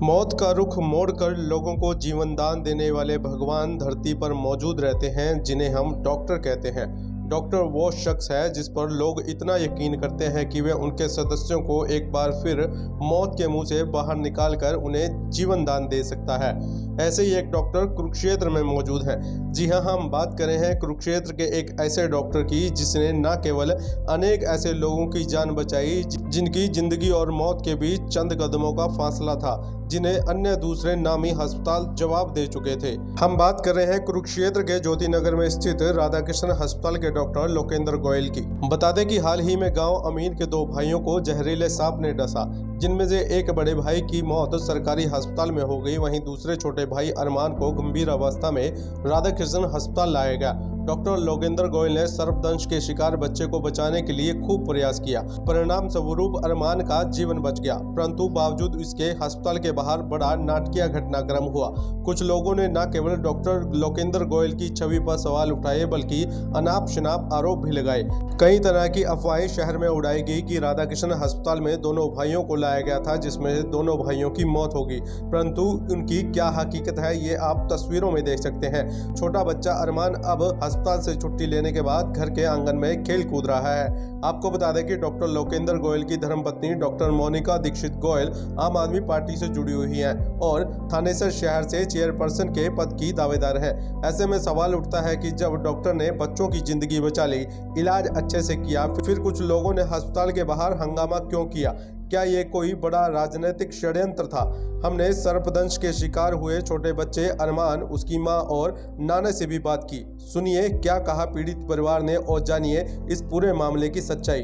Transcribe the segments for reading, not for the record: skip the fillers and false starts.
मौत का रुख मोड़कर लोगों को जीवन दान देने वाले भगवान धरती पर मौजूद रहते हैं, जिन्हें हम डॉक्टर कहते हैं। डॉक्टर वो शख्स है जिस पर लोग इतना यकीन करते हैं कि वे उनके सदस्यों को एक बार फिर मौत के मुंह से बाहर निकालकर उन्हें जीवन दान दे सकता है। ऐसे ही एक डॉक्टर कुरुक्षेत्र में मौजूद है। जी हाँ, हम बात कर रहे हैं कुरुक्षेत्र के एक ऐसे डॉक्टर की जिसने न केवल अनेक ऐसे लोगों की जान बचाई जिनकी जिंदगी और मौत के बीच चंद कदमों का फासला था, जिन्हें अन्य दूसरे नामी अस्पताल जवाब दे चुके थे। हम बात कर रहे हैं कुरुक्षेत्र के ज्योति नगर में स्थित राधा कृष्ण अस्पताल के डॉक्टर लोकेंद्र गोयल की। बता दें कि हाल ही में गांव अमीन के दो भाइयों को जहरीले सांप ने डसा, जिनमें से एक बड़े भाई की मौत सरकारी अस्पताल में हो गई। वहीं दूसरे छोटे भाई अरमान को गंभीर अवस्था में राधा कृष्ण अस्पताल लाया गया। डॉक्टर लोकेंद्र गोयल ने सर्पदंश के शिकार बच्चे को बचाने के लिए खूब प्रयास किया। परिणाम स्वरूप अरमान का जीवन बच गया, परंतु बावजूद इसके अस्पताल के बाहर बड़ा नाटकीय घटनाक्रम हुआ। कुछ लोगों ने न केवल डॉक्टर लोकेंद्र गोयल की छवि पर सवाल उठाए, बल्कि अनाप शनाप आरोप भी लगाए। कई तरह की अफवाहें शहर में उड़ाई गई कि राधा कृष्ण अस्पताल में दोनों भाइयों को लाया गया था, जिसमें दोनों भाइयों की मौत होगी, परंतु उनकी क्या हकीकत है ये आप तस्वीरों में देख सकते हैं। छोटा बच्चा अरमान अब अस्पताल से छुट्टी लेने के बाद घर के आंगन में खेल कूद रहा है। आपको बता दें कि डॉक्टर लोकेंद्र गोयल की धर्मपत्नी डॉक्टर मोनिका दीक्षित गोयल आम आदमी पार्टी से जुड़ी हुई हैं और थानेसर शहर से चेयरपर्सन के पद की दावेदार है। ऐसे में सवाल उठता है कि जब डॉक्टर ने बच्चों की जिंदगी बचा ली, इलाज अच्छे से किया, फिर कुछ लोगों ने अस्पताल के बाहर हंगामा क्यों किया? क्या ये कोई बड़ा राजनीतिक षड्यंत्र था? हमने सर्पदंश के शिकार हुए छोटे बच्चे अरमान, उसकी मां और नाना से भी बात की। सुनिए क्या कहा पीड़ित परिवार ने और जानिए इस पूरे मामले की सच्चाई।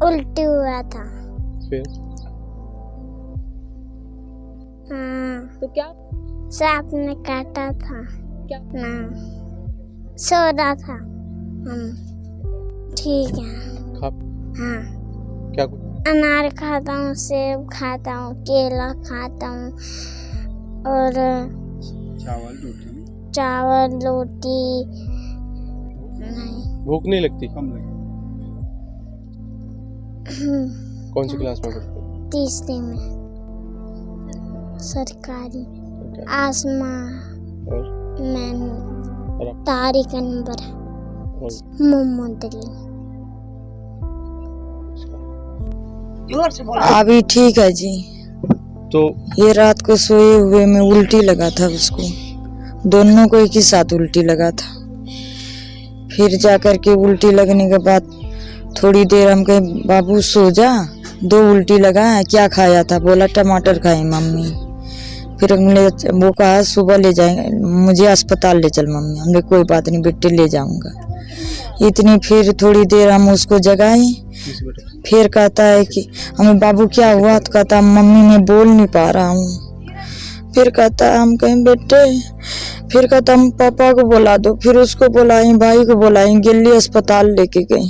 उल्टी हुआ था। फिर? हाँ। तो क्या सांप ने काटा था। क्या ना सो रहा था। ठीक है। हाँ, क्या अनार खाता हूँ, सेब खाता हूँ, केला खाता हूँ और चावल रोटी नहीं। भूख नहीं लगती? कौन सी क्लास में पढ़ते हो? तीसरी में सरकारी। आसमा और मैंने तारीख नंबर मोहम्मद अली। अभी ठीक है जी। तो ये रात को सोए हुए में उल्टी लगा था उसको, दोनों को एक ही साथ उल्टी लगा था। फिर जाकर के उल्टी लगने के बाद थोड़ी देर हम कहे बाबू सो जा, दो उल्टी लगा है, क्या खाया था? बोला टमाटर खाए मम्मी। फिर हमने वो कहा सुबह ले जाएंगे, मुझे अस्पताल ले चल मम्मी। हमने कोई बात नहीं बेटे ले जाऊंगा। इतनी फिर थोड़ी देर हम उसको जगाए, फिर कहता है कि हमें बाबू क्या हुआ? तो कहता मम्मी मैं बोल नहीं पा रहा हूँ। फिर कहता हम कहें बेटे, फिर कहता हम पापा को बुला दो। फिर उसको बुलाए, भाई को बुलाए, दिल्ली अस्पताल लेके गए,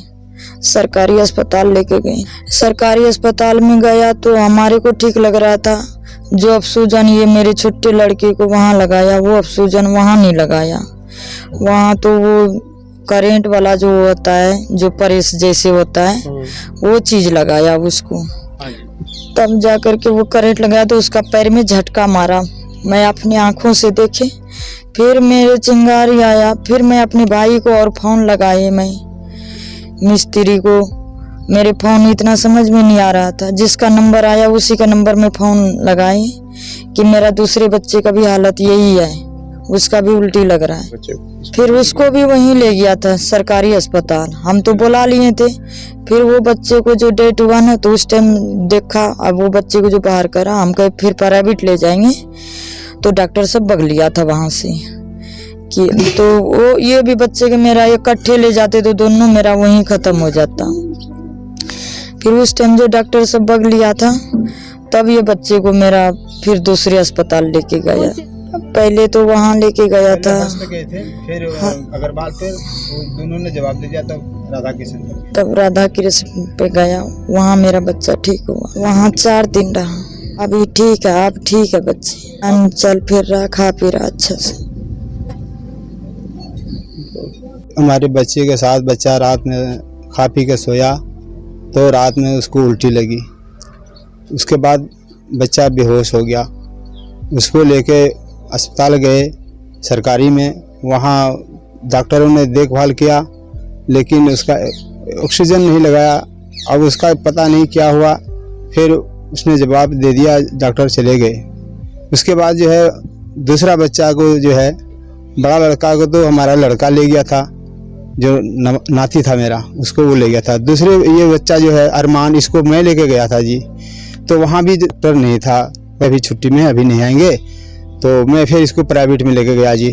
सरकारी अस्पताल लेके गए। सरकारी अस्पताल में गया तो हमारे को ठीक लग रहा था। जो अफसूजन ये मेरे छोटे लड़के को वहाँ लगाया, वो अफसूजन वहाँ नहीं लगाया। वहाँ तो वो करेंट वाला जो होता है, जो परेश जैसे होता है, वो चीज लगाया उसको। तब जाकर के वो करंट लगाया तो उसका पैर में झटका मारा। मैं अपनी आंखों से देखे, फिर मेरे चिंगारी आया। फिर मैं अपने भाई को और फोन लगाए, मैं मिस्त्री को। मेरे फोन इतना समझ में नहीं आ रहा था, जिसका नंबर आया उसी का नंबर में फोन लगाए कि मेरा दूसरे बच्चे का भी हालत यही है, उसका भी उल्टी लग रहा है। फिर उसको भी वहीं ले गया था सरकारी अस्पताल। हम तो बुला लिए थे। फिर वो बच्चे को जो डेट हुआ ना, तो उस टाइम देखा, अब वो बच्चे को जो बाहर करा, हम कहे फिर प्राइवेट ले जाएंगे। तो डॉक्टर सब भग लिया था वहां से कि तो वो ये भी बच्चे के मेरा इकट्ठे ले जाते तो दोनों मेरा वहीं खत्म हो जाता। फिर उस टाइम जो डॉक्टर सब भग लिया था, तब ये बच्चे को मेरा फिर दूसरे अस्पताल लेके गया। पहले तो वहाँ लेके गया था, फिर अग्रवाल पे दोनों ने जवाब दे दिया, तब राधा कृष्ण पे गया। वहाँ मेरा बच्चा ठीक हुआ, वहाँ 4 दिन रहा। अभी ठीक है, अब ठीक है बच्चे, चल फिर रहा, खा पी रहा अच्छा से। हमारे बच्चे के साथ बच्चा रात में खा पी के सोया तो रात में उसको उल्टी लगी। उसके बाद बच्चा बेहोश हो गया। उसको लेके अस्पताल गए सरकारी में, वहाँ डॉक्टरों ने देखभाल किया लेकिन उसका ऑक्सीजन नहीं लगाया। अब उसका पता नहीं क्या हुआ, फिर उसने जवाब दे दिया, डॉक्टर चले गए। उसके बाद जो है दूसरा बच्चा को जो है, बड़ा लड़का को तो हमारा लड़का ले गया था, जो नाती था मेरा, उसको वो ले गया था। दूसरे ये बच्चा जो है अरमान, इसको मैं लेके गया था जी, तो वहाँ भी डॉक्टर नहीं था, अभी छुट्टी में अभी नहीं आएंगे, तो मैं फिर इसको प्राइवेट में लेके गया जी।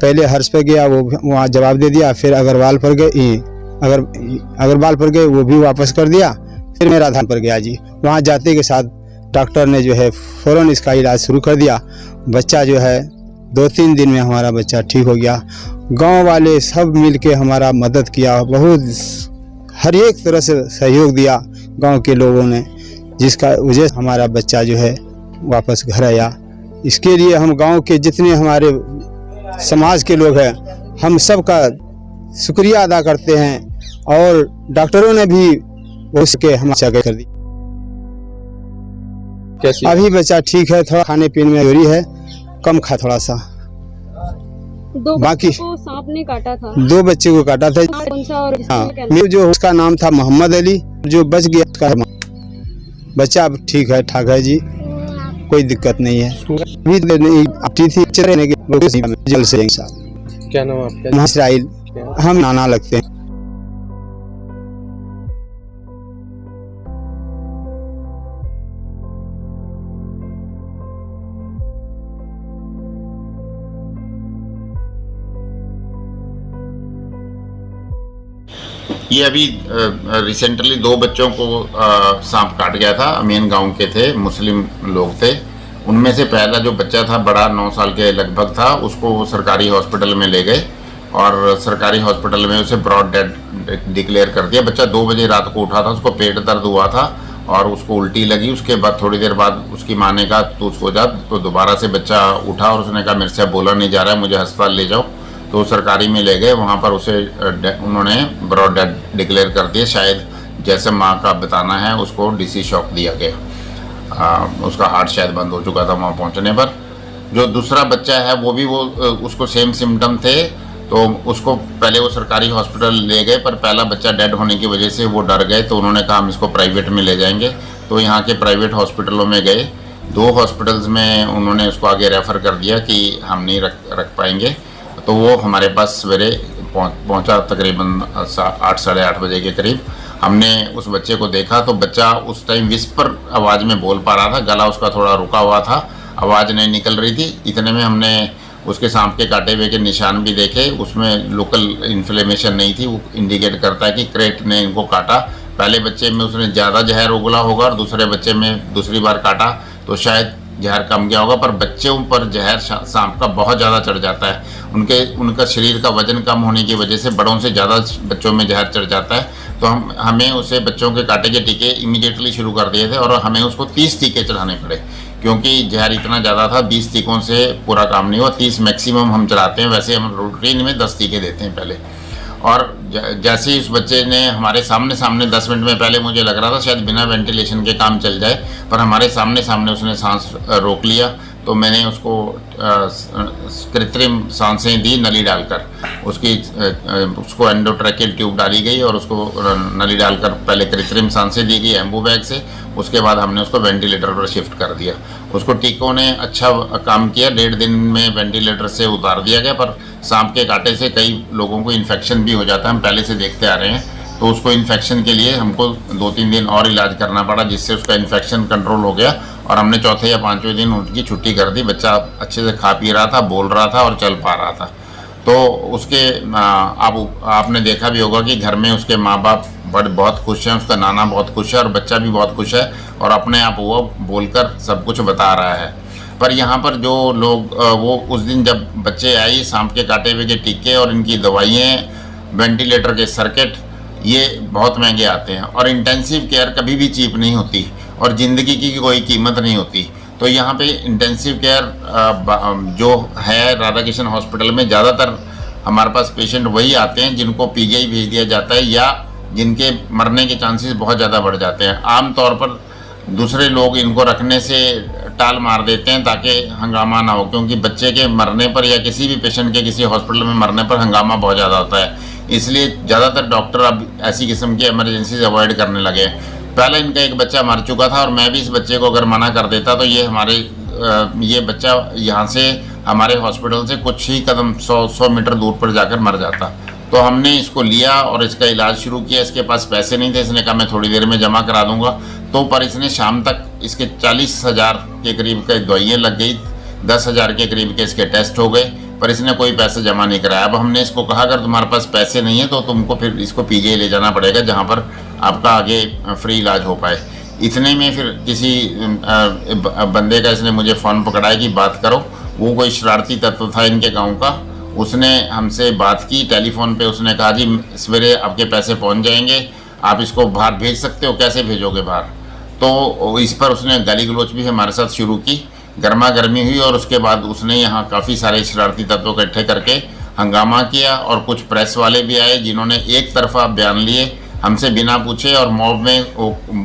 पहले हर्ष पे गया, वो वहाँ जवाब दे दिया, फिर अग्रवाल पर गए, अग्रवाल पर गए, वो भी वापस कर दिया। फिर मैं राधान पर गया जी। वहाँ जाते के साथ डॉक्टर ने जो है फ़ौरन इसका इलाज शुरू कर दिया। बच्चा जो है 2-3 दिन में हमारा बच्चा ठीक हो गया। गांव वाले सब मिलके हमारा मदद किया, बहुत हर एक तरह से सहयोग दिया गांव के लोगों ने, जिसका वजह से हमारा बच्चा जो है वापस घर आया। इसके लिए हम गांव के जितने हमारे समाज के लोग हैं, हम सब का शुक्रिया अदा करते हैं और डॉक्टरों ने भी उसके हम कर दी। कैसी? अभी बच्चा ठीक है, थोड़ा खाने पीने में जोरी है, कम खा थोड़ा सा। बाकी को सांप ने काटा था, 2 बच्चे को काटा था। कौन सा और हाँ, इसका क्या मेरे जो उसका नाम था मोहम्मद अली, जो बच गया उसका बच्चा अब ठीक है, ठाक है जी, कोई दिक्कत नहीं है। अभी नहीं आती थी चलने के जल्द से जल्द। क्या नाम आपका? इसराइल, हम नाना लगते हैं। ये अभी रिसेंटली 2 बच्चों को सांप काट गया था। अमीन गांव के थे, मुस्लिम लोग थे। उनमें से पहला जो बच्चा था, बड़ा 9 साल के लगभग था, उसको सरकारी हॉस्पिटल में ले गए और सरकारी हॉस्पिटल में उसे ब्रॉड डेड डिक्लेयर कर दिया। बच्चा 2 बजे रात को उठा था, उसको पेट दर्द हुआ था और उसको उल्टी लगी। उसके बाद थोड़ी देर बाद उसकी माँ ने कहा तू सो जा, तो दोबारा से बच्चा उठा और उसने कहा मेरे से बोला नहीं जा रहा है, मुझे अस्पताल ले जाओ। तो सरकारी में ले गए, वहाँ पर उसे उन्होंने ब्रॉड डेड डिक्लेयर कर दिया। शायद जैसे माँ का बताना है, उसको डीसी शॉक दिया गया, उसका हार्ट शायद बंद हो चुका था वहाँ पहुँचने पर। जो दूसरा बच्चा है वो भी उसको सेम सिम्टम थे, तो उसको पहले वो सरकारी हॉस्पिटल ले गए, पर पहला बच्चा डेड होने की वजह से वो डर गए, तो उन्होंने कहा हम इसको प्राइवेट में ले जाएंगे। तो यहाँ के प्राइवेट हॉस्पिटलों में गए, 2 हॉस्पिटल्स में उन्होंने उसको आगे रेफ़र कर दिया कि हम नहीं रख पाएंगे। तो वो हमारे पास सवेरे पहुंचा तकरीबन 8 साढ़े 8 बजे के करीब। हमने उस बच्चे को देखा तो बच्चा उस टाइम विस्पर आवाज़ में बोल पा रहा था, गला उसका थोड़ा रुका हुआ था, आवाज़ नहीं निकल रही थी। इतने में हमने उसके सांप के काटे हुए के निशान भी देखे, उसमें लोकल इन्फ्लेमेशन नहीं थी। वो इंडिकेट करता है कि क्रेट ने इनको काटा। पहले बच्चे में उसने ज़्यादा जहर उगला होगा और दूसरे बच्चे में दूसरी बार काटा तो शायद जहर कम गया होगा, पर बच्चों पर जहर सांप का बहुत ज़्यादा चढ़ जाता है। उनका शरीर का वजन कम होने की वजह से बड़ों से ज़्यादा बच्चों में जहर चढ़ जाता है। तो हमें उसे बच्चों के काटे के टीके इमीडिएटली शुरू कर दिए थे और हमें उसको 30 टीके चढ़ाने पड़े, क्योंकि जहर इतना ज़्यादा था। 20 टीकों से पूरा काम नहीं हुआ, 30 मैक्सिमम हम चढ़ाते हैं। वैसे हम रूटीन में 10 टीके देते हैं पहले। और जैसे ही उस बच्चे ने हमारे सामने 10 मिनट में, पहले मुझे लग रहा था शायद बिना वेंटिलेशन के काम चल जाए, पर हमारे सामने उसने सांस रोक लिया। तो मैंने उसको कृत्रिम सांसें दी नली डालकर, उसको एंडोट्रैकियल ट्यूब डाली गई और उसको नली डालकर पहले कृत्रिम सांसें दी गई एम्बू बैग से। उसके बाद हमने उसको वेंटिलेटर पर शिफ्ट कर दिया। उसको टीकों ने अच्छा काम किया, 1.5 दिन में वेंटिलेटर से उतार दिया गया। पर सांप के काटे से कई लोगों को इन्फेक्शन भी हो जाता है, हम पहले से देखते आ रहे हैं। तो उसको इन्फेक्शन के लिए हमको 2-3 दिन और इलाज करना पड़ा, जिससे उसका इन्फेक्शन कंट्रोल हो गया और हमने 4थे या 5वें दिन उनकी छुट्टी कर दी। बच्चा अच्छे से खा पी रहा था, बोल रहा था और चल पा रहा था। तो उसके आपने देखा भी होगा कि घर में उसके माँ बाप बहुत खुश हैं, उसका नाना बहुत खुश है और बच्चा भी बहुत खुश है और अपने आप वो बोलकर सब कुछ बता रहा है। पर यहाँ पर जो लोग वो उस दिन जब बच्चे आए, सांप के काटे हुए के टीके और इनकी दवाइयाँ, वेंटिलेटर के सर्किट, ये बहुत महंगे आते हैं और इंटेंसिव केयर कभी भी चीप नहीं होती और ज़िंदगी की कोई कीमत नहीं होती। तो यहाँ पे इंटेंसिव केयर जो है राधा कृष्ण हॉस्पिटल में, ज़्यादातर हमारे पास पेशेंट वही आते हैं जिनको पीजीआई भेज दिया जाता है या जिनके मरने के चांसेस बहुत ज़्यादा बढ़ जाते हैं। आम तौर पर दूसरे लोग इनको रखने से टाल मार देते हैं ताकि हंगामा ना हो, क्योंकि बच्चे के मरने पर या किसी भी पेशेंट के किसी हॉस्पिटल में मरने पर हंगामा बहुत ज़्यादा होता है। इसलिए ज़्यादातर डॉक्टर अब ऐसी किस्म की इमरजेंसीज अवॉइड करने लगे हैं। पहले इनका एक बच्चा मर चुका था और मैं भी इस बच्चे को अगर मना कर देता तो ये बच्चा यहाँ से हमारे हॉस्पिटल से कुछ ही कदम 100 मीटर दूर पर जाकर मर जाता। तो हमने इसको लिया और इसका इलाज शुरू किया। इसके पास पैसे नहीं थे, इसने कहा मैं थोड़ी देर में जमा करा दूंगा। तो पर इसने शाम तक इसके 40,000 के करीब की दवाइयाँ लग गई, 10,000 के करीब के इसके टेस्ट हो गए, पर इसने कोई पैसे जमा नहीं कराया। अब हमने इसको कहा अगर तुम्हारे पास पैसे नहीं है तो तुमको फिर इसको पीजीआई ले जाना पड़ेगा जहाँ पर आपका आगे फ्री इलाज हो पाए। इतने में फिर किसी बंदे का इसने मुझे फ़ोन पकड़ाया कि बात करो। वो कोई शरारती तत्व था इनके गांव का, उसने हमसे बात की टेलीफोन पे। उसने कहा जी सवेरे आपके पैसे पहुंच जाएंगे, आप इसको बाहर भेज सकते हो, कैसे भेजोगे बाहर। तो इस पर उसने गाली गलोच भी हमारे साथ शुरू की, गर्मा गर्मी हुई और उसके बाद उसने यहाँ काफ़ी सारे शरारती तत्वों को इकट्ठे करके हंगामा किया। और कुछ प्रेस वाले भी आए जिन्होंने एक तरफा बयान लिए हमसे बिना पूछे, और मॉब में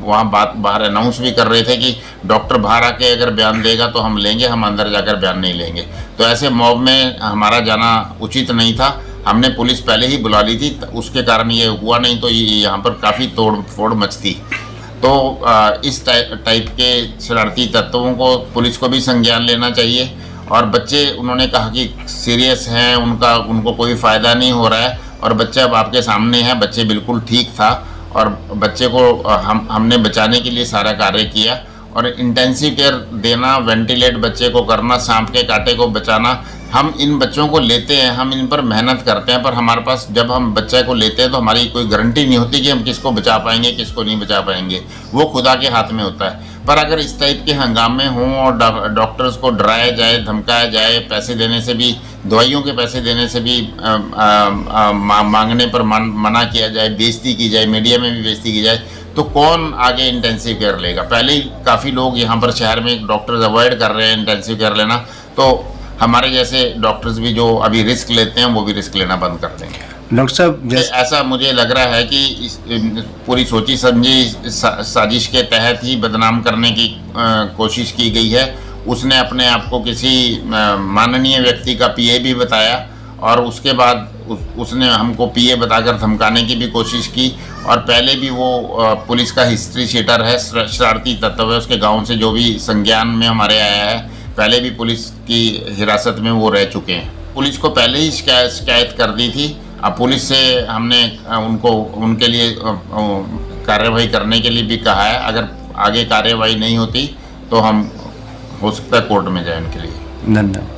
वहाँ बात बाहर अनाउंस भी कर रहे थे कि डॉक्टर बाहर आके अगर बयान देगा तो हम लेंगे, हम अंदर जाकर बयान नहीं लेंगे। तो ऐसे मॉब में हमारा जाना उचित नहीं था। हमने पुलिस पहले ही बुला ली थी, उसके कारण ये हुआ, नहीं तो यहाँ पर काफ़ी तोड़ फोड़ मचती। तो इस टाइप के शरारती तत्वों को पुलिस को भी संज्ञान लेना चाहिए। और बच्चे, उन्होंने कहा कि सीरियस हैं, उनको कोई फ़ायदा नहीं हो रहा है, और बच्चा अब आपके सामने है, बच्चे बिल्कुल ठीक था और बच्चे को हमने बचाने के लिए सारा कार्य किया। और इंटेंसिव केयर देना, वेंटिलेट बच्चे को करना, सांप के कांटे को बचाना, हम इन बच्चों को लेते हैं, हम इन पर मेहनत करते हैं, पर हमारे पास जब हम बच्चे को लेते हैं तो हमारी कोई गारंटी नहीं होती कि हम किसको बचा पाएंगे, किसको नहीं बचा पाएंगे। वो खुदा के हाथ में होता है। पर अगर इस टाइप के हंगामे हों और डॉक्टर्स को डराया जाए, धमकाया जाए, पैसे देने से भी, दवाइयों के पैसे देने से भी मांगने पर मना किया जाए, बेइज्जती की जाए, मीडिया में भी बेइज्जती की जाए, तो कौन आगे इंटेंसिव केयर लेगा। पहले ही काफ़ी लोग यहाँ पर शहर में डॉक्टर्स अवॉइड कर रहे हैं इंटेंसिव केयर लेना, तो हमारे जैसे डॉक्टर्स भी जो अभी रिस्क लेते हैं वो भी रिस्क लेना बंद कर देंगे। डॉक्टर साहब, ऐसा मुझे लग रहा है कि इस पूरी सोची समझी साजिश के तहत ही बदनाम करने की कोशिश की गई है। उसने अपने आप को किसी माननीय व्यक्ति का पीए भी बताया, और उसके बाद उसने हमको पीए बताकर धमकाने की भी कोशिश की। और पहले भी वो पुलिस का हिस्ट्री शीटर है, शरारती तत्व है, उसके गाँव से जो भी संज्ञान में हमारे आया है, पहले भी पुलिस की हिरासत में वो रह चुके हैं। पुलिस को पहले ही शिकायत कर दी थी। अब पुलिस से हमने उनके लिए कार्रवाई करने के लिए भी कहा है। अगर आगे कार्रवाई नहीं होती तो हम हो सकता है कोर्ट में जाए उनके लिए। धन्यवाद।